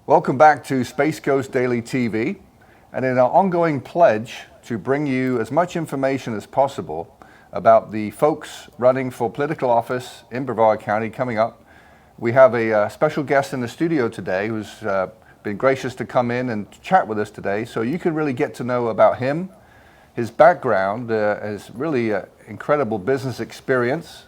Welcome back to Space Coast Daily TV, and in our ongoing pledge to bring you as much information as possible about the folks running for political office in Brevard County coming up, we have a special guest in the studio today who's been gracious to come in and chat with us today, so you can really get to know about him, his background, his really incredible business experience,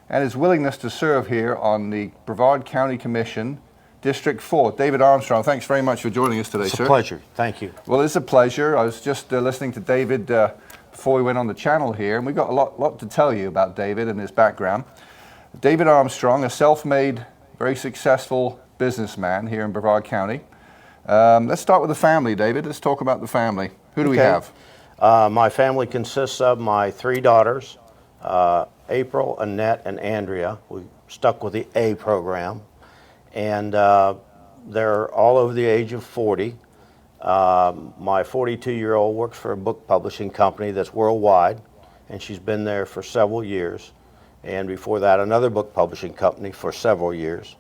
and his willingness to serve here on the Brevard County Commission District 4. David Armstrong, thanks very much for joining us today, sir. It's a pleasure. Thank you. Well, it's a pleasure. I was just listening to David before we went on the channel here, and we've got a lot to tell you about David and his background. David Armstrong, a self-made, very successful businessman here in Brevard County. Let's start with the family, David. Let's talk about the family. Who do we have? My family consists of my three daughters, April, Annette, and Andrea. We stuck with the A program. And they're all over the age of 40. My 42-year-old works for a book publishing company that's worldwide, and she's been there for several years. And before that, another book publishing company for several years.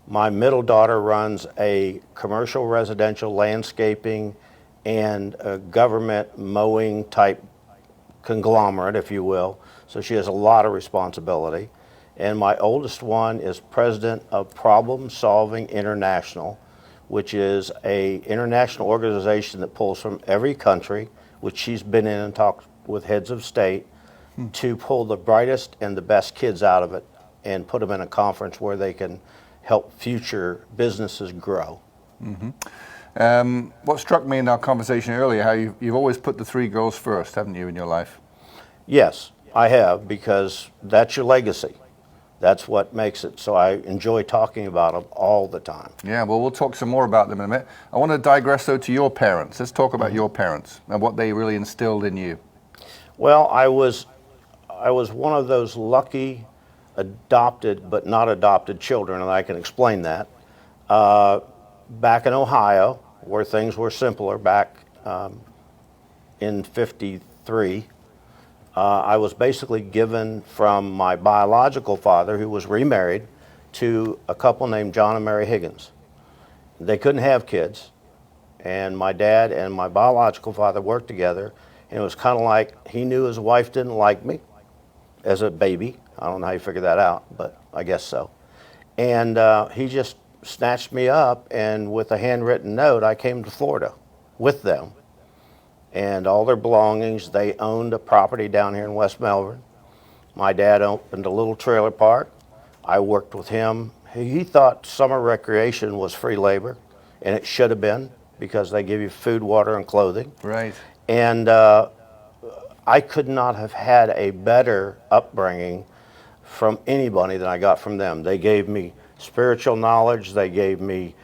My middle daughter runs a commercial residential landscaping and a government mowing type conglomerate, if you will. So she has a lot of responsibility. And my oldest one is president of Problem Solving International, which is an international organization that pulls from every country, which she's been in and talked with heads of state, to pull the brightest and the best kids out of it and put them in a conference where they can help future businesses grow. Mm-hmm. What struck me in our conversation earlier, how you've always put the three girls first, haven't you, in your life? Yes, I have, because that's your legacy. That's what makes it. So I enjoy talking about them all the time. Yeah, well, we'll talk some more about them in a minute. I want to digress, though, to your parents. Let's talk about your parents and what they really instilled in you. Well, I was one of those lucky adopted but not adopted children, and I can explain that. Back in Ohio, where things were simpler back in '53, I was basically given from my biological father, who was remarried, to a couple named John and Mary Higgins. They couldn't have kids, and my dad and my biological father worked together, and it was kind of like he knew his wife didn't like me as a baby. I don't know how you figure that out, but I guess so. And he just snatched me up, and with a handwritten note, I came to Florida with them. And all their belongings. They owned a property down here in West Melbourne. My dad opened a little trailer park. I worked with him. He thought summer recreation was free labor, and it should have been, because they give you food, water, and clothing. Right. And I could not have had a better upbringing from anybody than I got from them. They gave me spiritual knowledge. They gave me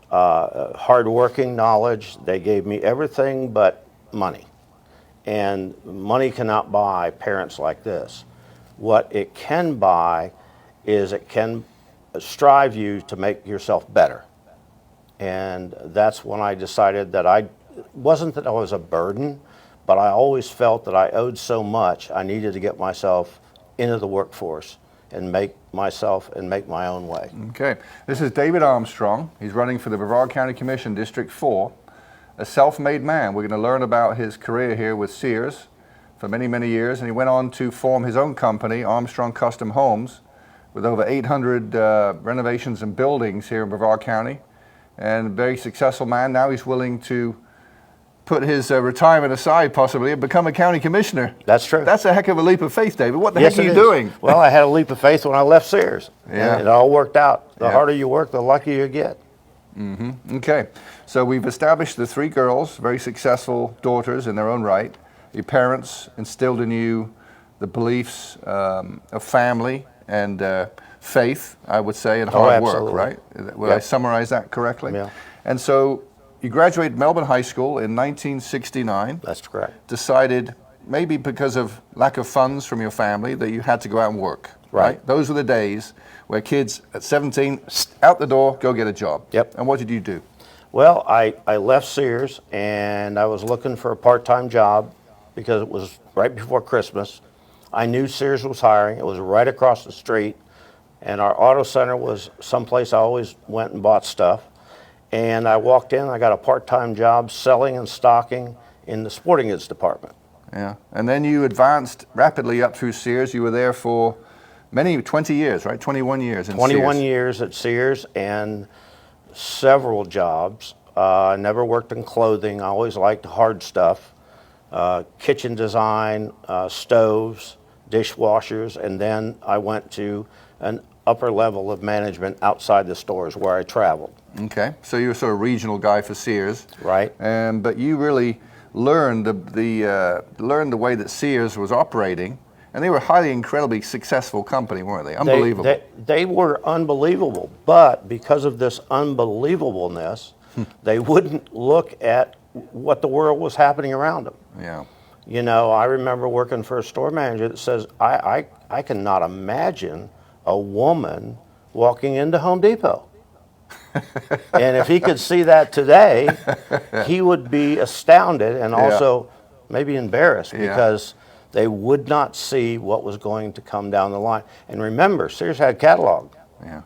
hardworking knowledge. They gave me everything but money. And money cannot buy parents like this. What it can buy is it can strive you to make yourself better. And that's when I decided that it wasn't that I was a burden, but I always felt that I owed so much, I needed to get myself into the workforce and make myself and make my own way. Okay. This is David Armstrong. He's running for the Brevard County Commission District 4. A self-made man. We're going to learn about his career here with Sears for many, many years, and he went on to form his own company, Armstrong Custom Homes, with over 800 renovations and buildings here in Brevard County, and a very successful man. Now he's willing to put his retirement aside, possibly, and become a county commissioner. That's true. That's a heck of a leap of faith, David. What the heck are you doing? Well, I had a leap of faith when I left Sears. Yeah. And it all worked out. The harder you work, the luckier you get. Mm-hmm. Okay, so we've established the three girls, very successful daughters in their own right. Your parents instilled in you the beliefs of family and faith, I would say, and hard work, right? Would I summarize that correctly? Yeah. And so you graduated Melbourne High School in 1969. That's correct. Decided, maybe because of lack of funds from your family, that you had to go out and work. Right. Those were the days where kids at 17, out the door, go get a job. Yep. And what did you do? Well, I left Sears, and I was looking for a part-time job because it was right before Christmas. I knew Sears was hiring. It was right across the street, and our auto center was someplace I always went and bought stuff. And I walked in, I got a part-time job selling and stocking in the sporting goods department. Yeah. And then you advanced rapidly up through Sears. You were there for 20 years, right? 21 years in 21 Sears. years at Sears and several jobs. I never worked in clothing. I always liked hard stuff. Kitchen design, stoves, dishwashers, and then I went to an upper level of management outside the stores where I traveled. Okay, so you were sort of regional guy for Sears, Right. but you really learned the way that Sears was operating, and they were a highly, incredibly successful company, weren't they? Unbelievable. They were unbelievable, but because of this unbelievableness, they wouldn't look at what the world was happening around them. Yeah. You know, I remember working for a store manager that says, I cannot imagine a woman walking into Home Depot. And if he could see that today, he would be astounded and also maybe embarrassed because they would not see what was going to come down the line. And remember, Sears had catalog. Yeah.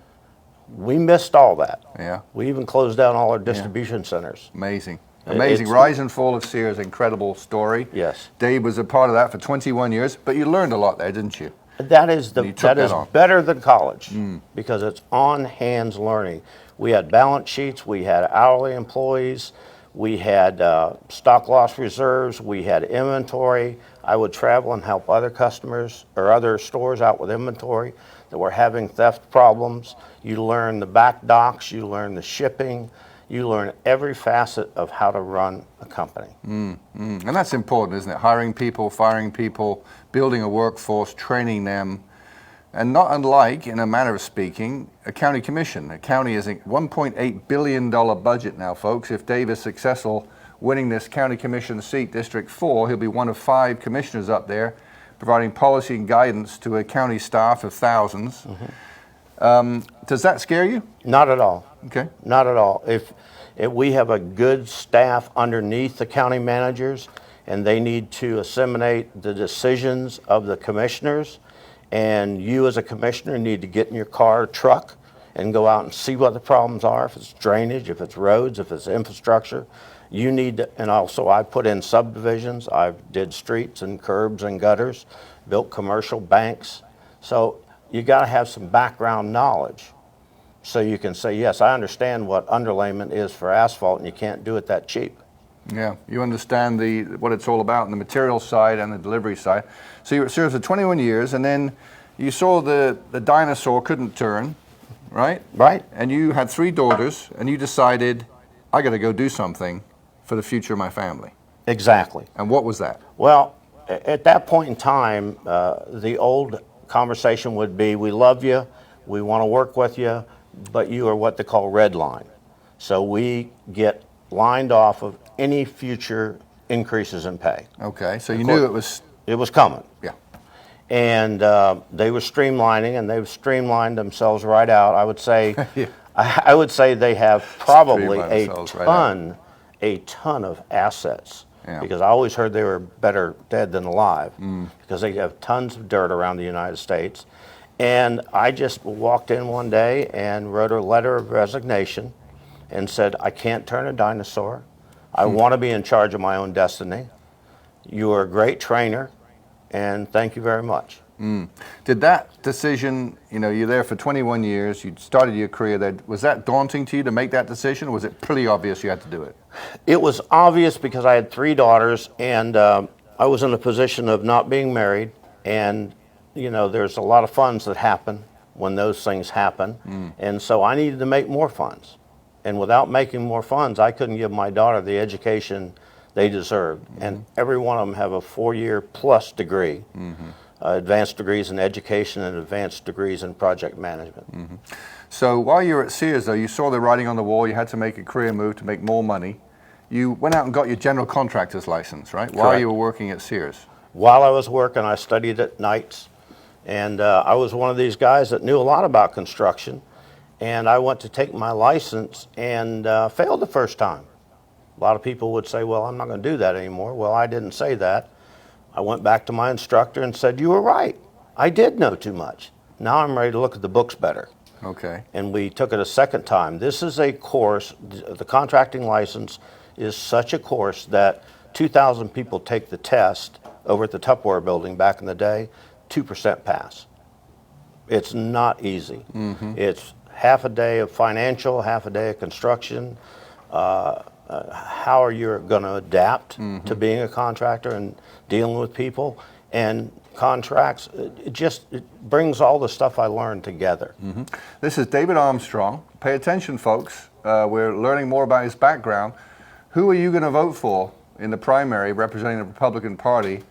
We missed all that. Yeah. We even closed down all our distribution centers. Amazing. Amazing. Rise and fall of Sears, incredible story. Yes. Dave was a part of that for 21 years, but you learned a lot there, didn't you? That is on. better than college because it's on hands learning. We had balance sheets, we had hourly employees, we had stock loss reserves, we had inventory. I would travel and help other customers or other stores out with inventory that were having theft problems. You learn the back docks, you learn the shipping, you learn every facet of how to run a company. And that's important, isn't it? Hiring people, firing people, building a workforce, training them, and not unlike, in a manner of speaking, a county commission. A county is a $1.8 billion budget now, folks. If Dave is successful winning this county commission seat, District 4, he'll be one of 5 commissioners up there, providing policy and guidance to a county staff of thousands. Does that scare you? Not at all. Okay. Not at all. If we have a good staff underneath the county managers and they need to assimilate the decisions of the commissioners, and you as a commissioner need to get in your car or truck and go out and see what the problems are, if it's drainage, if it's roads, if it's infrastructure, you need to, and also I put in subdivisions, I did streets and curbs and gutters, built commercial banks. So you got to have some background knowledge so you can say, yes, I understand what underlayment is for asphalt and you can't do it that cheap. Yeah, you understand what it's all about on the material side and the delivery side. So you were at Sears for 21 years, and then you saw the dinosaur couldn't turn, right? Right. And you had 3 daughters, and you decided, I got to go do something for the future of my family. Exactly. And what was that? Well, at that point in time, the old conversation would be, we love you, we want to work with you, but you are what they call red line. So we get lined off of any future increases in pay. Okay, so you knew it was... It was coming. Yeah. And they were streamlining, and they've streamlined themselves right out. I would say, Yeah. I would say they have probably Streamlined themselves right out. a ton of assets. Yeah. Because I always heard they were better dead than alive, because they have tons of dirt around the United States. And I just walked in one day and wrote a letter of resignation and said, I can't turn a dinosaur. I want to be in charge of my own destiny. You are a great trainer, and thank you very much. Did that decision, you're there for 21 years, you started your career there, was that daunting to you to make that decision, or was it pretty obvious you had to do it? It was obvious because I had 3 daughters, and I was in a position of not being married, and there's a lot of funds that happen when those things happen, and so I needed to make more funds. And without making more funds, I couldn't give my daughter the education they deserved. And every one of them have a 4-year plus degree, advanced degrees in education and advanced degrees in project management. So while you were at Sears, though, you saw the writing on the wall, you had to make a career move to make more money. You went out and got your general contractor's license, right? While Correct. you were working at Sears. While I was working, I studied at nights, and I was one of these guys that knew a lot about construction, and I went to take my license and failed the first time. A lot of people would say, well, I'm not going to do that anymore. Well, I didn't say that. I went back to my instructor and said, you were right. I did know too much. Now I'm ready to look at the books better. Okay. And we took it a second time. This is a course, the contracting license is such a course that 2,000 people take the test over at the Tupperware building back in the day, 2% pass. It's not easy. It's half a day of financial, half a day of construction. How are you going to adapt to being a contractor and dealing with people and contracts? It brings all the stuff I learned together. This is David Armstrong. Pay attention, folks. We're learning more about his background. Who are you going to vote for in the primary representing the Republican Party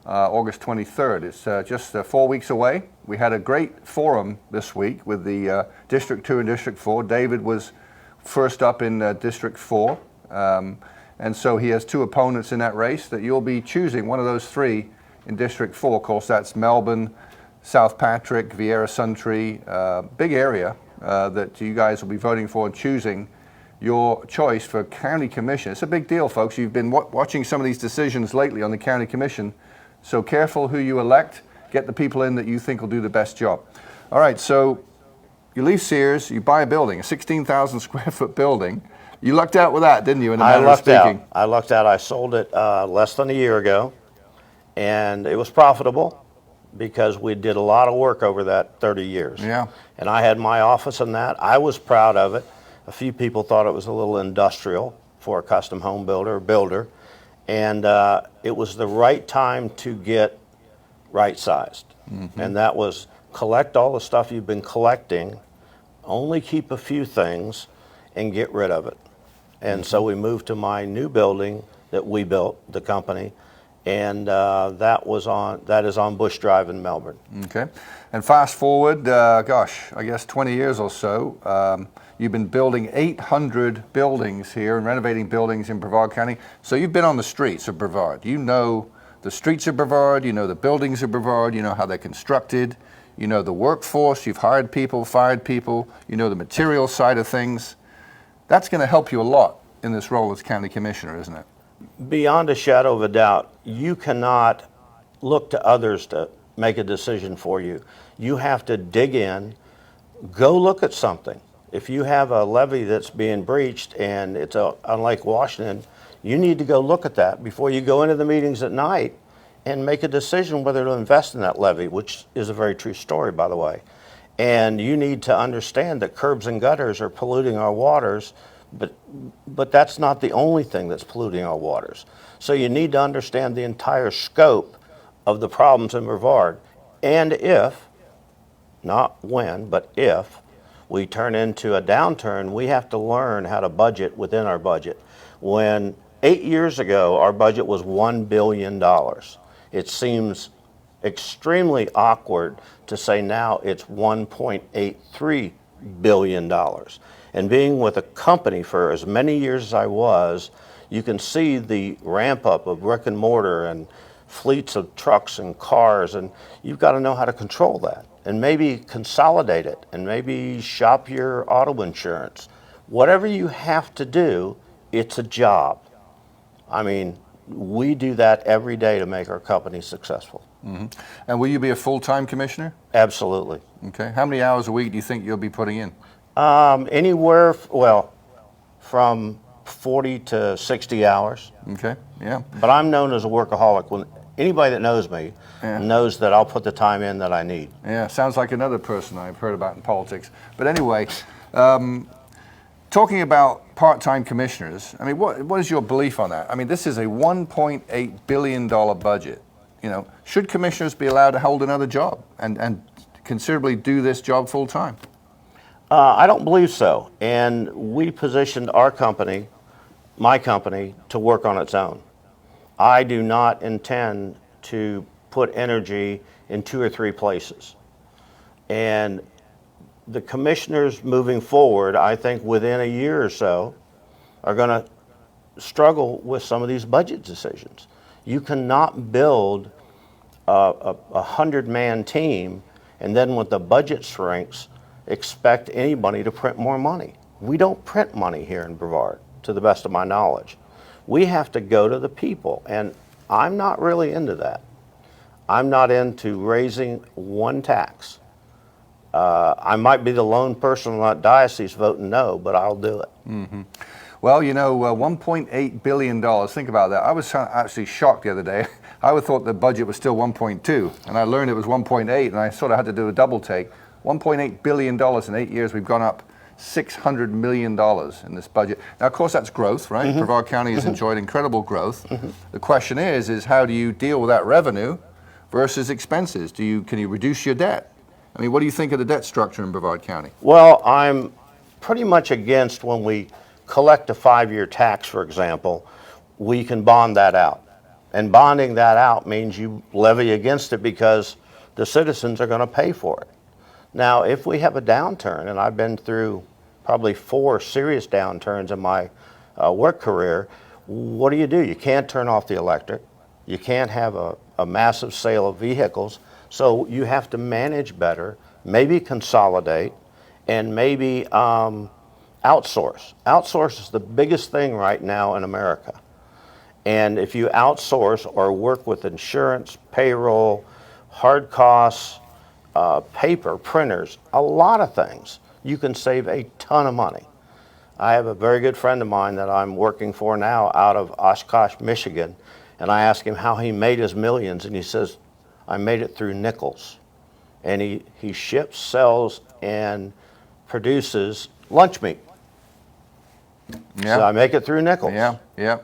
August 23rd? It's just 4 weeks away. We had a great forum this week with the District 2 and District 4. David was first up in District 4. And so he has two opponents in that race that you'll be choosing one of those three in District 4. Of course, that's Melbourne, South Patrick, Vieira Suntree, big area that you guys will be voting for and choosing your choice for county commission. It's a big deal, folks. You've been watching some of these decisions lately on the county commission. So careful who you elect. Get the people in that you think will do the best job. All right, so you leave Sears, you buy a building, a 16,000 square foot building. You lucked out with that, didn't you, in a manner of speaking? I lucked out. I sold it less than a year ago, and it was profitable because we did a lot of work over that 30 years. Yeah. And I had my office in that. I was proud of it. A few people thought it was a little industrial for a custom home builder, and it was the right time to get right-sized. And that was collect all the stuff you've been collecting, only keep a few things, and get rid of it. And so we moved to my new building that we built, the company, and that is on Bush Drive in Melbourne. Okay. And fast forward, gosh, I guess 20 years or so, you've been building 800 buildings here and renovating buildings in Brevard County. So you've been on the streets of Brevard. You know the streets of Brevard, you know the buildings of Brevard, you know how they're constructed, you know the workforce, you've hired people, fired people, you know the material side of things. That's going to help you a lot in this role as county commissioner, isn't it? Beyond a shadow of a doubt, you cannot look to others to make a decision for you. You have to dig in, go look at something. If you have a levee that's being breached and it's on Lake Washington, you need to go look at that before you go into the meetings at night and make a decision whether to invest in that levee, which is a very true story, by the way. And you need to understand that curbs and gutters are polluting our waters, but that's not the only thing that's polluting our waters. So you need to understand the entire scope of the problems in Brevard. And if, not when, but if we turn into a downturn, we have to learn how to budget within our budget. When 8 years ago, our budget was $1 billion. It seems extremely awkward to say now it's $1.83 billion. And being with a company for as many years as I was, you can see the ramp up of brick and mortar and fleets of trucks and cars, and you've got to know how to control that and maybe consolidate it and maybe shop your auto insurance. Whatever you have to do, it's a job. I mean, we do that every day to make our company successful. And will you be a full-time commissioner? Absolutely. Okay. How many hours a week do you think you'll be putting in? Anywhere, from 40 to 60 hours. Okay, yeah. But I'm known as a workaholic. When anybody that knows me knows that I'll put the time in that I need. Yeah, sounds like another person I've heard about in politics. But anyway, talking about part-time commissioners, I mean, what is your belief on that? I mean, this is a $1.8 billion budget. You know, should commissioners be allowed to hold another job and considerably do this job full-time? I don't believe so. And we positioned our company, my company, to work on its own. I do not intend to put energy in 2 or 3 places. And the commissioners moving forward, I think within a year or so, are going to struggle with some of these budget decisions. You cannot build a 100-man team and then when the budget shrinks, expect anybody to print more money. We don't print money here in Brevard, to the best of my knowledge. We have to go to the people, and I'm not really into that. I'm not into raising one tax. I might be the lone person in that diocese voting no, but I'll do it. Well, you know, $1.8 billion, think about that. I was actually shocked the other day. I would thought the budget was still 1.2, and I learned it was 1.8, and I sort of had to do a double take. $1.8 billion in 8 years, we've gone up $600 million in this budget. Now, of course, that's growth, right? Brevard County has enjoyed incredible growth. The question is how do you deal with that revenue versus expenses? Can you reduce your debt? I mean, what do you think of the debt structure in Brevard County? Well, I'm pretty much against when we collect a 5-year tax, for example, we can bond that out. And bonding that out means you levy against it because the citizens are going to pay for it. Now, if we have a downturn, and I've been through probably 4 serious downturns in my work career, what do? You can't turn off the electric. You can't have a massive sale of vehicles. So you have to manage better, maybe consolidate, and maybe outsource. Outsource is the biggest thing right now in America. And if you outsource or work with insurance, payroll, hard costs, paper, printers, a lot of things, you can save a ton of money. I have a very good friend of mine that I'm working for now out of Oshkosh, Michigan, and I asked him how he made his millions, and he says, I made it through nickels. And he ships, sells, and produces lunch meat. Yeah. So I make it through nickels. Yeah.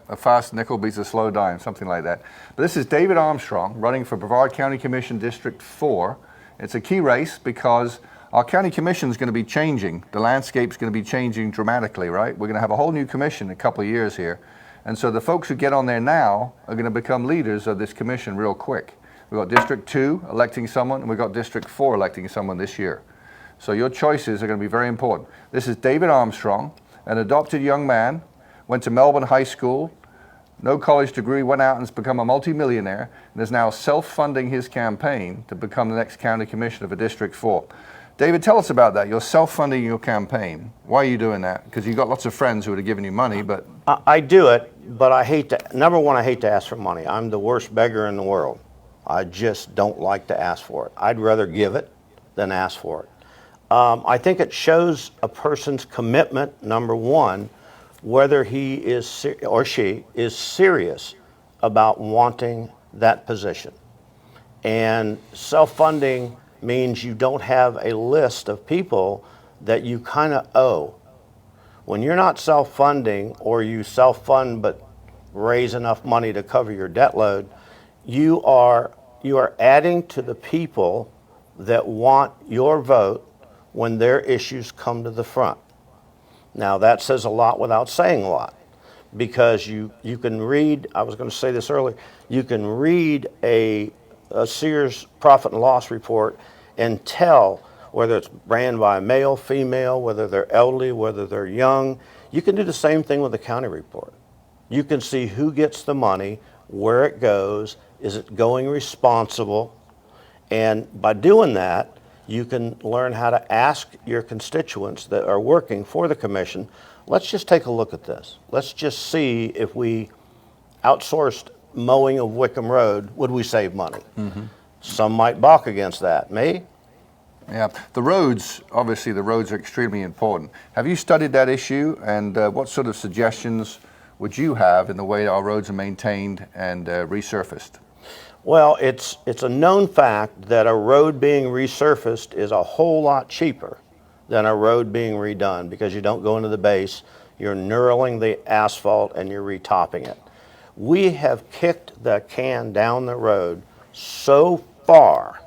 A fast nickel beats a slow dime, something like that. But this is David Armstrong running for Brevard County Commission District 4. It's a key race because our county commission is going to be changing. The landscape's going to be changing dramatically, right? We're going to have a whole new commission in a couple of years here. And so the folks who get on there now are going to become leaders of this commission real quick. We've got District 2 electing someone, and we've got District 4 electing someone this year. So your choices are going to be very important. This is David Armstrong, an adopted young man, went to Melbourne High School, no college degree, went out and has become a multimillionaire, and is now self-funding his campaign to become the next county commissioner for District 4. David, tell us about that. You're self-funding your campaign. Why are you doing that? Because you've got lots of friends who would have given you money, but... I do it, but I hate to, number one, I hate to ask for money. I'm the worst beggar in the world. I just don't like to ask for it. I'd rather give it than ask for it. I think it shows a person's commitment, number one, whether he is or she is serious about wanting that position. And self-funding means you don't have a list of people that you kind of owe. When you're not self-funding, or you self-fund but raise enough money to cover your debt load, you are adding to the people that want your vote when their issues come to the front. Now that says a lot without saying a lot, because you can read, I was going to say this earlier, you can read a Sears profit and loss report and tell whether it's ran by a male, female, whether they're elderly, whether they're young. You can do the same thing with the county report. You can see who gets the money, where it goes, is it going responsible, and by doing that, you can learn how to ask your constituents that are working for the commission, let's just take a look at this. Let's just see if we outsourced mowing of Wickham Road, would we save money? Some might balk against that. Me? Yeah, the roads, obviously the roads are extremely important. Have you studied that issue, and what sort of suggestions would you have in the way our roads are maintained and resurfaced? Well, it's a known fact that a road being resurfaced is a whole lot cheaper than a road being redone, because you don't go into the base, you're knurling the asphalt and you're retopping it. We have kicked the can down the road so far,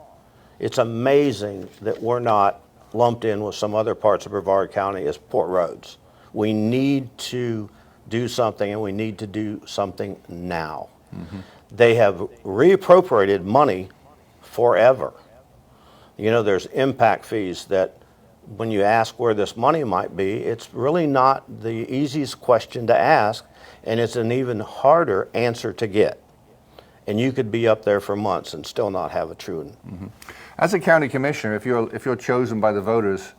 it's amazing that we're not lumped in with some other parts of Brevard County as poor roads. We need to do something, and we need to do something now. They have reappropriated money forever. You know, there's impact fees that when you ask where this money might be, it's really not the easiest question to ask, and it's an even harder answer to get. And you could be up there for months and still not have a true one. As a county commissioner, if you're chosen by the voters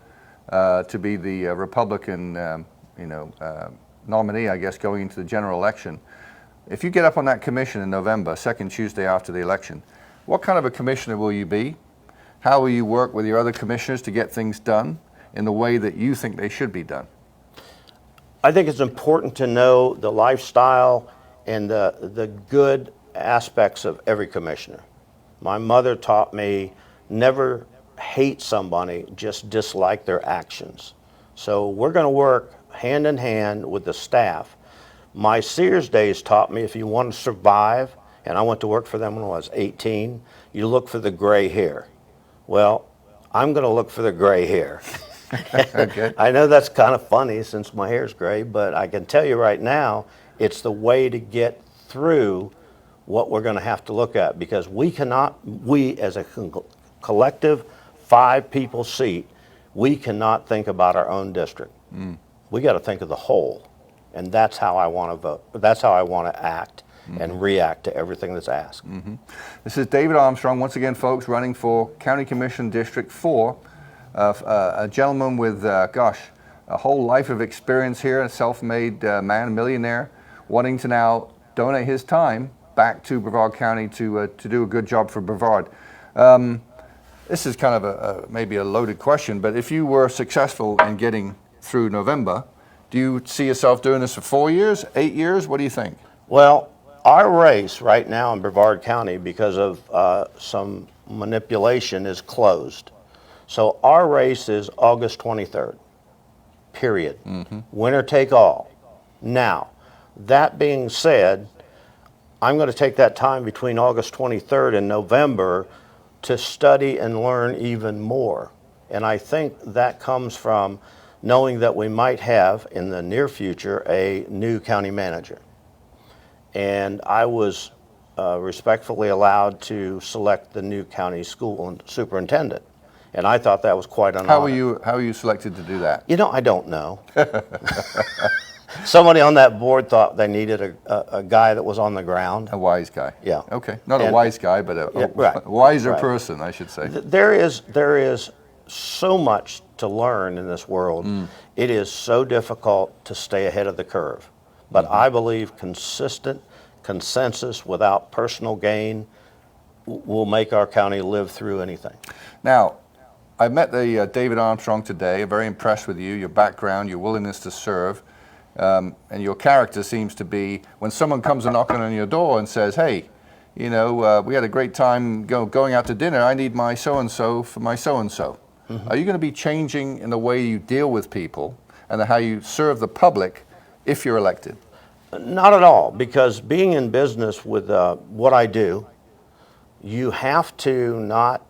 to be the Republican nominee, I guess, going into the general election, if you get up on that commission in November, second Tuesday after the election, what kind of a commissioner will you be? How will you work with your other commissioners to get things done in the way that you think they should be done? I think it's important to know the lifestyle and the good aspects of every commissioner. My mother taught me never hate somebody, just dislike their actions. So we're going to work hand in hand with the staff. My Sears days taught me if you want to survive, and I went to work for them when I was 18, you look for the gray hair. Well, I'm going to look for the gray hair. Okay. I know that's kind of funny since my hair's gray, but I can tell you right now, it's the way to get through what we're going to have to look at, because we as a collective 5-people seat, we cannot think about our own district. We got to think of the whole, and that's how I want to vote. That's how I want to act and react to everything that's asked. This is David Armstrong, once again, folks, running for County Commission District 4. A gentleman with, a whole life of experience here, a self-made man, a millionaire, wanting to now donate his time back to Brevard County to do a good job for Brevard. This is kind of maybe a loaded question, but if you were successful in getting through November, do you see yourself doing this for 4 years, 8 years? What do you think? Well, our race right now in Brevard County, because of some manipulation, is closed. So our race is August 23rd, period. Winner take all. Now, that being said, I'm going to take that time between August 23rd and November to study and learn even more. And I think that comes from knowing that we might have, in the near future, a new county manager. And I was respectfully allowed to select the new county school superintendent. And I thought that was quite an honor. How were you selected to do that? You know, I don't know. Somebody on that board thought they needed a guy that was on the ground. A wise guy. Yeah. Okay. Not a wise guy, but a wiser person, I should say. There is so much to learn in this world. It is so difficult to stay ahead of the curve. But I believe consistent consensus without personal gain will make our county live through anything. Now, I met the David Armstrong today. I'm very impressed with you, your background, your willingness to serve, and your character seems to be, when someone comes and knocking on your door and says, hey, you know, we had a great time going out to dinner, I need my so-and-so for my so-and-so. Are you going to be changing in the way you deal with people and how you serve the public if you're elected? Not at all, because being in business with what I do, you have to not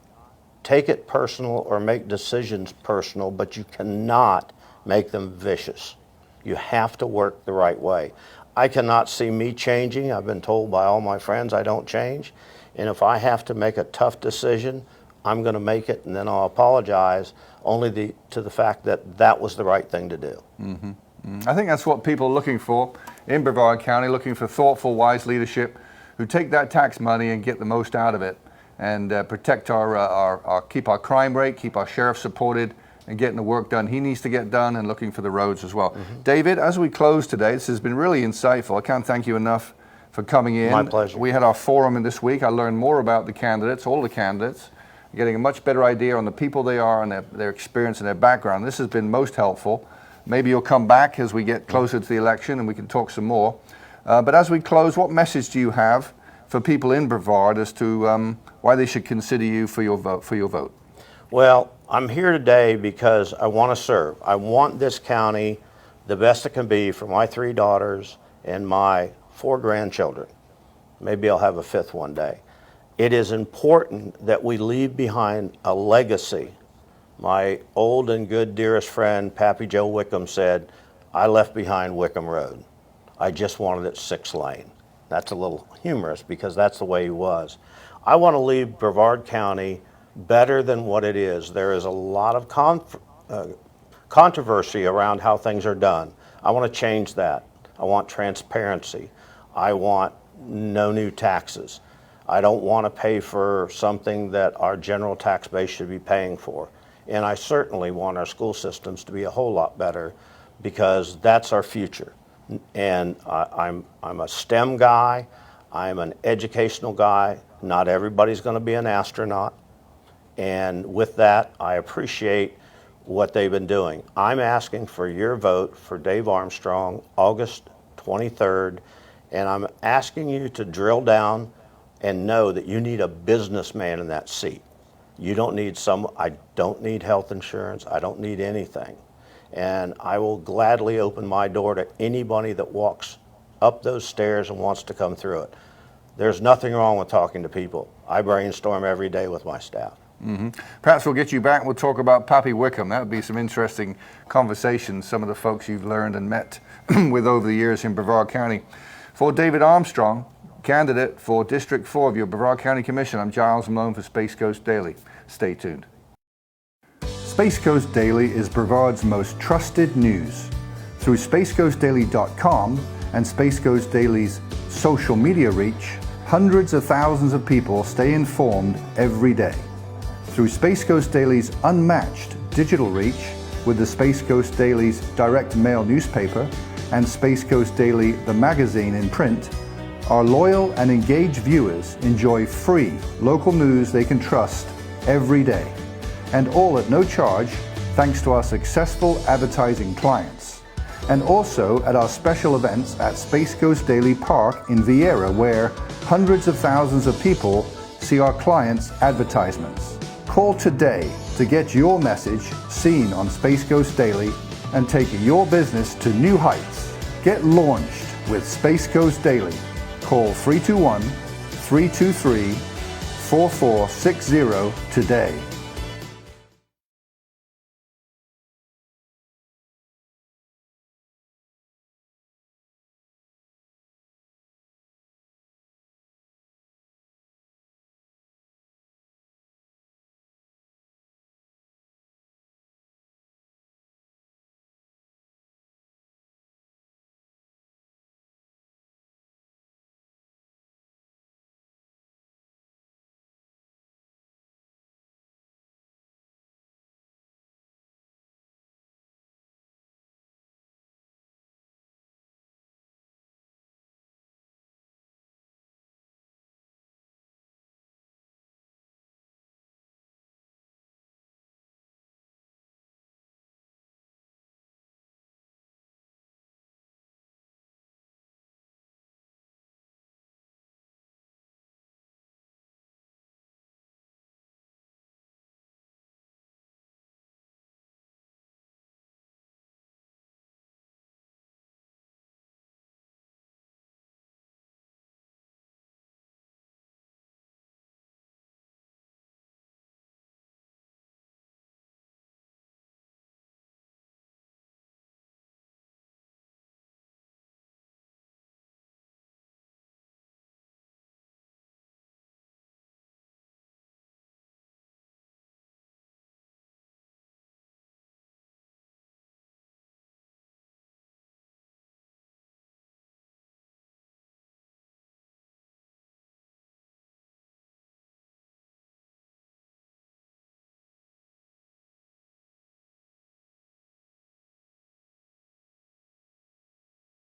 take it personal or make decisions personal, but you cannot make them vicious. You have to work the right way. I cannot see me changing. I've been told by all my friends I don't change. And if I have to make a tough decision, I'm going to make it, and then I'll apologize only to the fact that that was the right thing to do. I think that's what people are looking for in Brevard County, looking for thoughtful, wise leadership who take that tax money and get the most out of it, and protect keep our crime rate, keep our sheriff supported, and getting the work done he needs to get done, and looking for the roads as well. David, as we close today, this has been really insightful. I can't thank you enough for coming in. My pleasure. We had our forum in this week. I learned more about the candidates, all the candidates, getting a much better idea on the people they are and their experience and their background. This has been most helpful. Maybe you'll come back as we get closer to the election and we can talk some more. But as we close, what message do you have for people in Brevard as to why they should consider you for your vote? Well, I'm here today because I want to serve. I want this county the best it can be for my 3 daughters and my 4 grandchildren. Maybe I'll have a 5th one day. It is important that we leave behind a legacy. My old and good dearest friend, Pappy Joe Wickham, said, I left behind Wickham Road. I just wanted it 6-lane. That's a little humorous because that's the way he was. I want to leave Brevard County better than what it is. There is a lot of controversy around how things are done. I want to change that. I want transparency. I want no new taxes. I don't want to pay for something that our general tax base should be paying for. And I certainly want our school systems to be a whole lot better, because that's our future. And I'm a STEM guy. I'm an educational guy. Not everybody's going to be an astronaut. And with that, I appreciate what they've been doing. I'm asking for your vote for Dave Armstrong, August 23rd, and I'm asking you to drill down and know that you need a businessman in that seat. You don't need I don't need health insurance, I don't need anything. And I will gladly open my door to anybody that walks up those stairs and wants to come through it. There's nothing wrong with talking to people. I brainstorm every day with my staff. Perhaps we'll get you back and we'll talk about Pappy Wickham. That would be some interesting conversations, some of the folks you've learned and met with over the years in Brevard County. For David Armstrong, candidate for District 4 of your Brevard County Commission, I'm Giles Malone for Space Coast Daily. Stay tuned. Space Coast Daily is Brevard's most trusted news. Through spacecoastdaily.com and Space Coast Daily's social media reach, hundreds of thousands of people stay informed every day. Through Space Coast Daily's unmatched digital reach with the Space Coast Daily's direct mail newspaper and Space Coast Daily the magazine in print, our loyal and engaged viewers enjoy free local news they can trust every day, and all at no charge thanks to our successful advertising clients, and also at our special events at Space Coast Daily Park in Vieira, where hundreds of thousands of people see our clients' advertisements. Call today to get your message seen on Space Coast Daily and take your business to new heights. Get launched with Space Coast Daily. Call 321-323-4460 today.